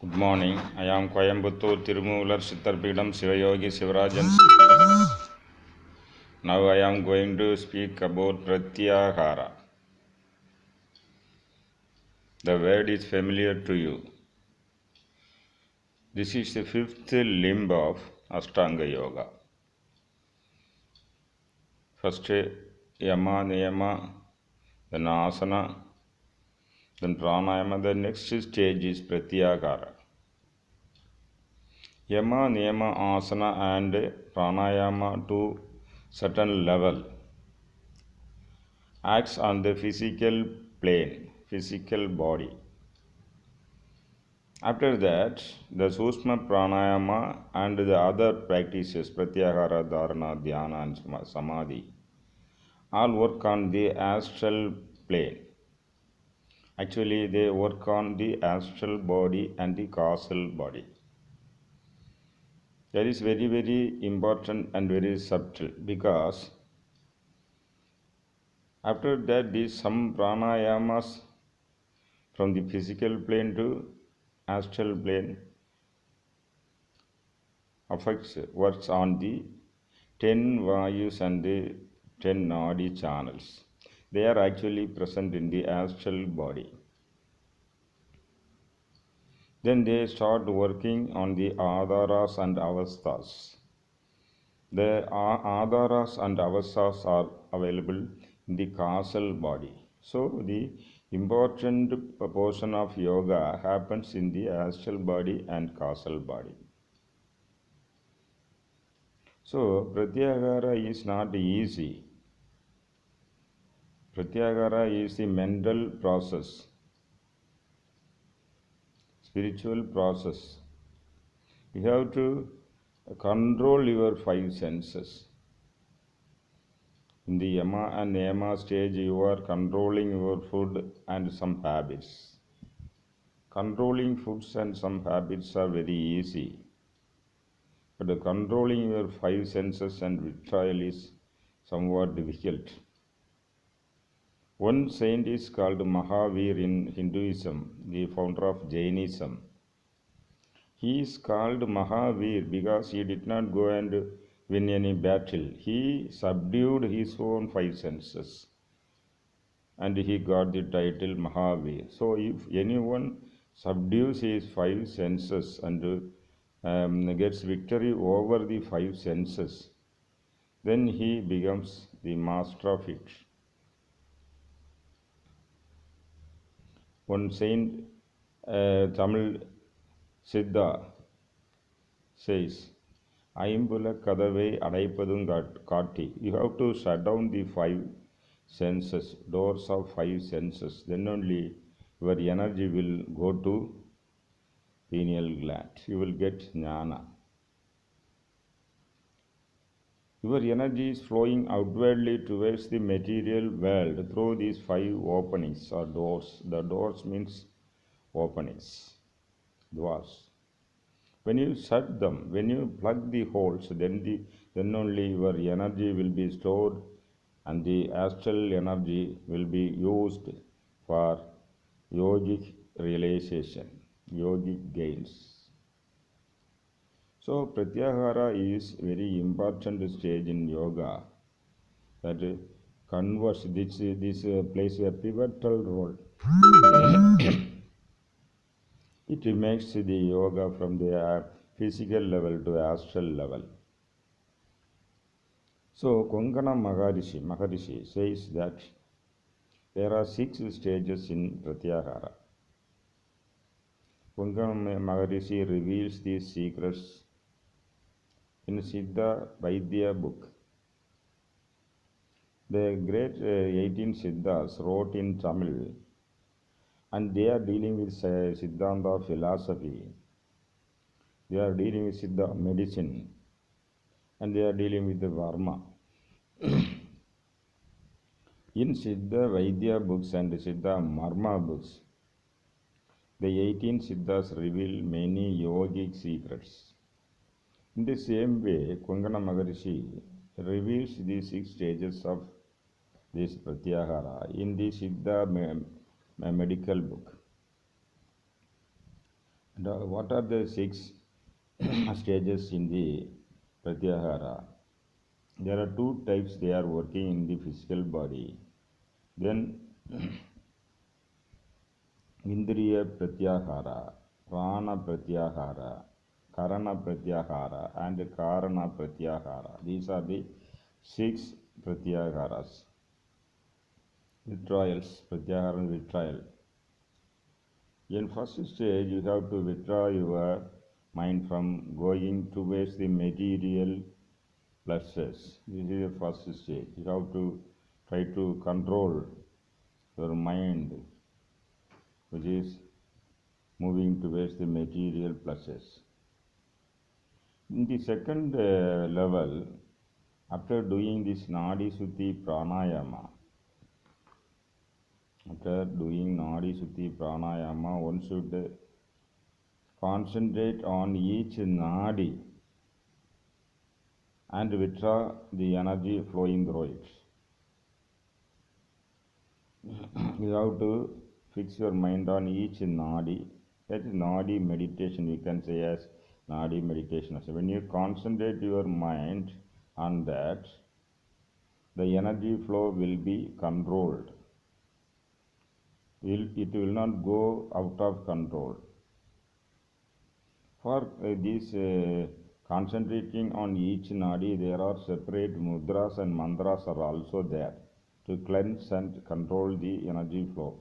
Good morning. I am Coimbatore Tirumular Sittarpidam Sivayogi Sivarajan. Now I am going to speak about Prathyahara. The word is familiar to you. This is the fifth limb of Ashtanga Yoga. First Yama, Niyama, then Asana, then Pranayama. The next stage is Pratyahara. Yama, Niyama, Asana and Pranayama to certain level acts on the physical plane, physical body. After that, the Susma Pranayama and the other practices, Pratyahara, Dharana, Dhyana and Samadhi, all work on the astral plane. Actually, they work on the astral body and the causal body. That is very, very important and very subtle, because after that, these some pranayamas from the physical plane to astral plane works on the 10 vayus and the 10 nadi channels. They are actually present in the astral body. Then they start working on the adharas and avasthas. The adharas and avasthas are available in the causal body. So the important portion of yoga happens in the astral body and causal body. So Pratyahara is not easy. Pratyahara is the mental process, spiritual process. You have to control your five senses. In the Yama and Niyama stage, you are controlling your food and some habits. Controlling foods and some habits are very easy. But controlling your five senses and withdrawal is somewhat difficult. One saint is called Mahavir in Hinduism, the founder of Jainism. He is called Mahavir because he did not go and win any battle. He subdued his own five senses and he got the title Mahavir. So if anyone subdues his five senses and gets victory over the five senses, then he becomes the master of it. One saint, Tamil Siddha, says, Aimbula Kadavai Adaipadum Kati. You have to shut down the five senses, doors of five senses. Then only your energy will go to pineal gland. You will get jnana. Your energy is flowing outwardly towards the material world through these five openings or doors. The doors means openings, dwars. When you shut them, when you plug the holes, then only your energy will be stored and the astral energy will be used for yogic realization, yogic gains. So Pratyahara is very important stage in yoga that converts this plays a pivotal role. It makes the yoga from the physical level to astral level. So Konkana Maharishi says that there are 6 stages in Pratyahara. Konkana Maharishi reveals these secrets in Siddha Vaidya book. The great 18 Siddhas wrote in Tamil, and they are dealing with Siddhanta philosophy. They are dealing with Siddha medicine, and they are dealing with the Varma. In Siddha Vaidya books and Siddha Marma books, the 18 Siddhas reveal many yogic secrets. In the same way, Konkana Maharishi reveals the 6 stages of this Pratyahara in the Siddha medical book. And what are the six stages in the Pratyahara? There are two types they are working in the physical body. Then Indriya Pratyahara, Prana Pratyahara, Karana Pratyahara, and Karana Pratyahara. These are the six Pratyaharas. Withdrawals, Pratyahara and withdrawal. In first stage, you have to withdraw your mind from going towards the material pleasures. This is the first stage. You have to try to control your mind, which is moving towards the material pleasures. In the second level, after doing this Nadi Sutti Pranayama, one should concentrate on each Nadi and withdraw the energy flowing through it. You have to fix your mind on each Nadi. That is Nadi meditation, we can say as Nadi meditation. So when you concentrate your mind on that, the energy flow will be controlled. It will not go out of control. For this concentrating on each nadi, there are separate mudras and mantras are also there to cleanse and control the energy flow.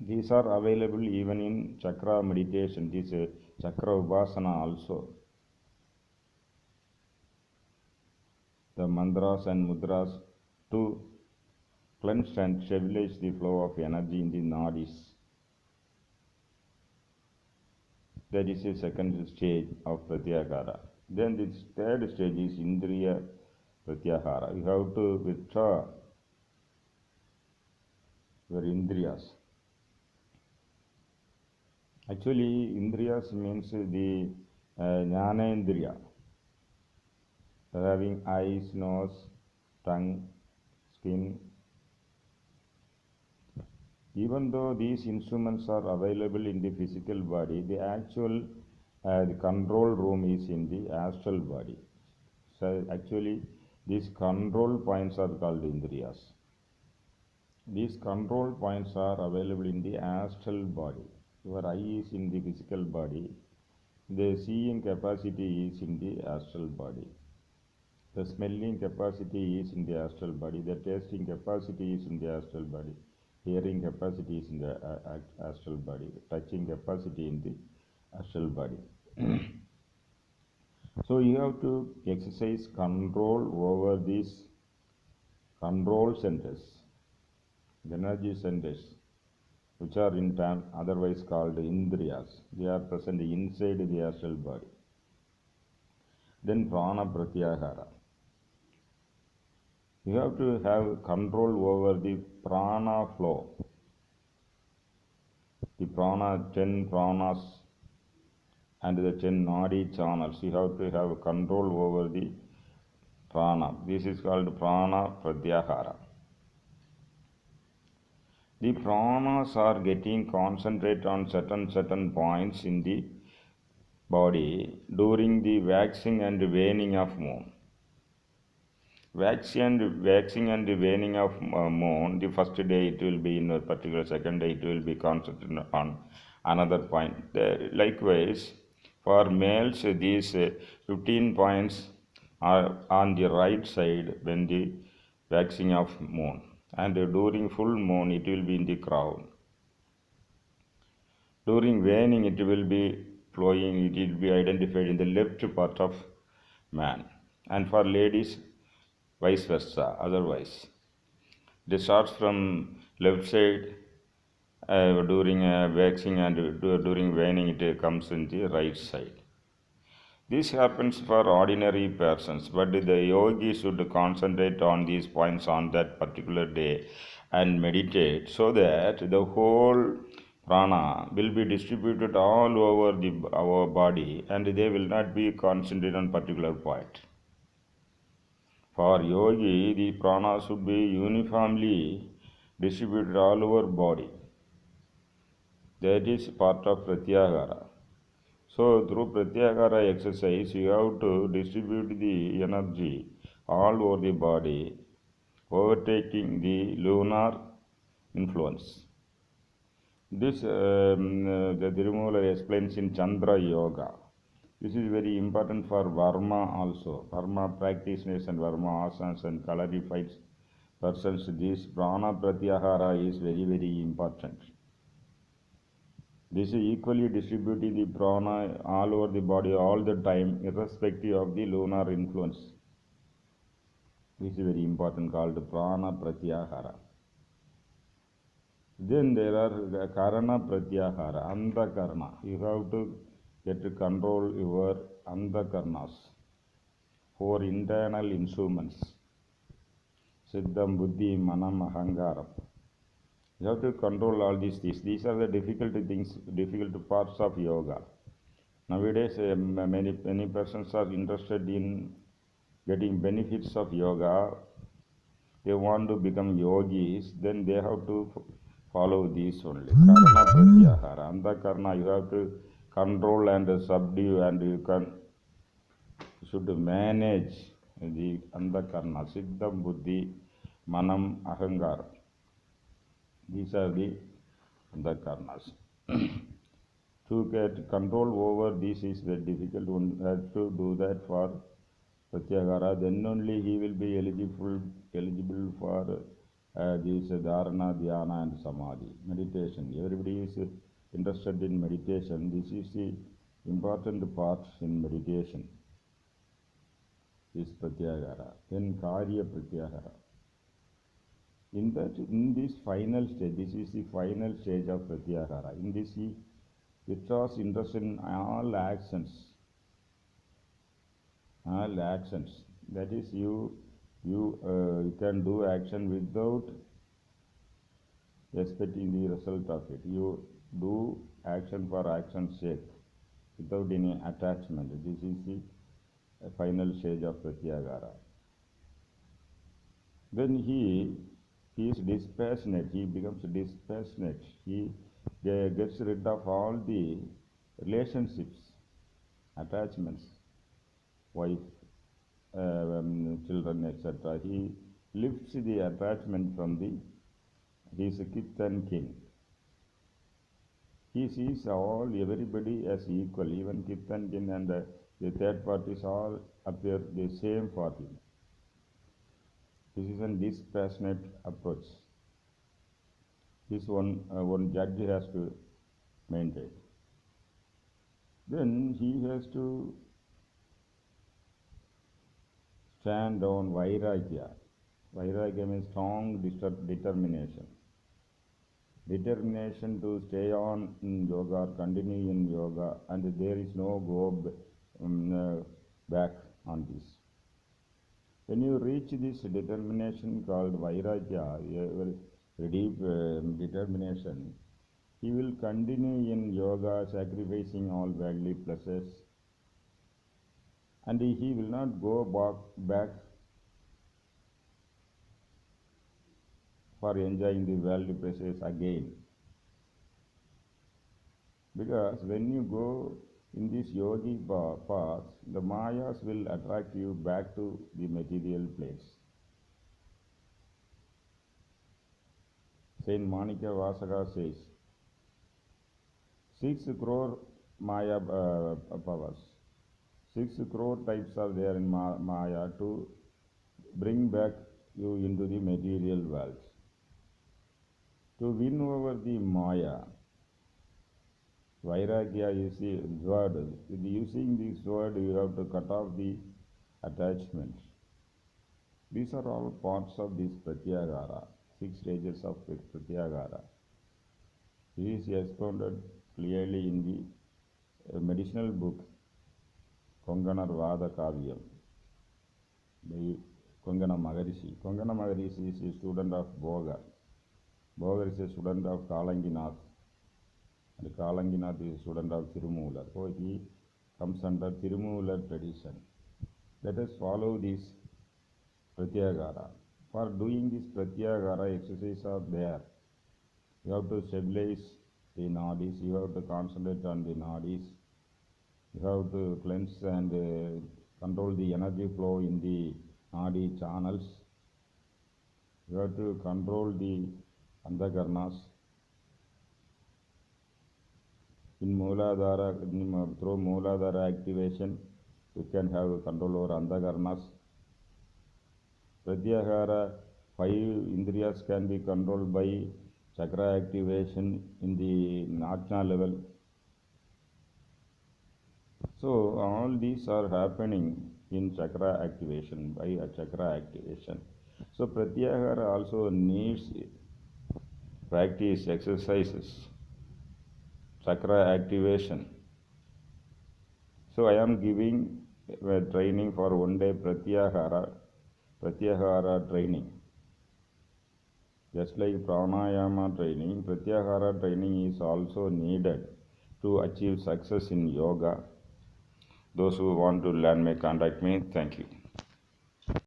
These are available even in chakra meditation, this chakra upasana also. The mantras and mudras to cleanse and stabilize the flow of energy in the nadis. That is the second stage of Pratyahara. Then the third stage is Indriya Pratyahara. You have to withdraw your Indriyas. Actually, Indriyas means the Jnana Indriya, having eyes, nose, tongue, skin. Even though these instruments are available in the physical body, the actual the control room is in the astral body. So actually, these control points are called Indriyas. These control points are available in the astral body. Your eye is in the physical body. The seeing capacity is in the astral body. The smelling capacity is in the astral body. The tasting capacity is in the astral body. Hearing capacity is in the astral body. Touching capacity in the astral body. So you have to exercise control over these control centers, the energy centers, which are in turn otherwise called Indriyas. They are present inside the astral body. Then Prana Pratyahara. You have to have control over the prana flow. The prana, 10 pranas and the 10 nadi channels. You have to have control over the prana. This is called Prana Pratyahara. The pranas are getting concentrated on certain points in the body during the waxing and waning of moon. Waxing and waning of moon, the first day it will be in a particular, second day it will be concentrated on another point. Likewise, for males, these 15 points are on the right side when the waxing of moon, and during full moon it will be in the crown. During waning it will be flowing, it will be identified in the left part of man, and for ladies vice versa. Otherwise, it starts from left side during waxing, and during waning it comes in the right side. This happens for ordinary persons, but the yogi should concentrate on these points on that particular day and meditate so that the whole prana will be distributed all over our body and they will not be concentrated on particular point. For yogi, the prana should be uniformly distributed all over body. That is part of Pratyahara. So through Pratyahara exercise, you have to distribute the energy all over the body, overtaking the lunar influence. This the Tirumoolar explains in Chandra Yoga. This is very important for Varma also. Varma practitioners and Varma asanas and clarified persons. This Prana Pratyahara is very, very important. This is equally distributing the prana all over the body all the time, irrespective of the lunar influence. This is very important, called Prana Pratyahara. Then there are Karana Pratyahara, Antakarna. You have to get to control your Antakarnas, four internal instruments, Siddham, Buddhi, Manam, Ahangaram. You have to control all these things. These are the difficult things, difficult parts of yoga. Nowadays, many persons are interested in getting benefits of yoga. They want to become yogis, then they have to follow these only. Karana Pratyahara. Antakarna, you have to control and subdue, and you should manage the Antakarna. Siddham, Buddhi, Manam, Ahangar. These are the Antakarnas. To get control over this is very difficult. One has to do that for Pratyahara, then only he will be eligible for this Dharana, Dhyana and Samadhi, meditation. Everybody is interested in meditation. This is the important part in meditation, this Pratyahara. Then Karya Pratyahara. In this final stage, this is the final stage of Pratyahara. In this he withdraws interest in all actions. All actions. That is, you can do action without expecting the result of it. You do action for action's sake, without any attachment. This is the final stage of Pratyahara. Then he is dispassionate. He becomes dispassionate. He gets rid of all the relationships, attachments, wife, children, etc. He lifts the attachment from his kith and kin. He sees everybody as equal, even kith and kin and the third parties all appear the same for him. This is a dispassionate approach. This one judge has to maintain. Then he has to stand on Vairagya. Vairagya means strong determination. Determination to stay on in yoga, continue in yoga, and there is no go back on this. When you reach this determination called Vairagya, a deep determination, he will continue in yoga, sacrificing all worldly pleasures, and he will not go back for enjoying the worldly pleasures again. Because when you go in this yogi path, the mayas will attract you back to the material place. Saint Manika Vasaka says, 6 crore maya powers. 6 crore types are there in Maya to bring back you into the material world. To win over the Maya, Vairagya is the word. With using this word, you have to cut off the attachments. These are all parts of this Pratyahara, 6 stages of Pratyahara. This is expounded clearly in the medicinal book, Konganar Vada Kavyam, by Kongana Maharishi. Kongana Maharishi is a student of Bogar. Bogar is a student of Kalanginath. And Kalanginath is a student of Tirumoolar. So he comes under Tirumoolar tradition. Let us follow this Pratyahara. For doing this Pratyahara exercise are there. You have to stabilize the nadis. You have to concentrate on the nadis. You have to cleanse and control the energy flow in the nadi channels. You have to control the antakarnas. In Mooladhara, through Mooladhara activation, you can have control over antakarnas. Pratyahara, 5 indriyas can be controlled by chakra activation in the Natna level. So all these are happening in chakra activation, by a chakra activation. So Pratyahara also needs practice exercises, chakra activation. So I am giving a training for 1 day Pratyahara training. Just like pranayama training, Pratyahara training is also needed to achieve success in yoga. Those who want to learn may contact me. Thank you.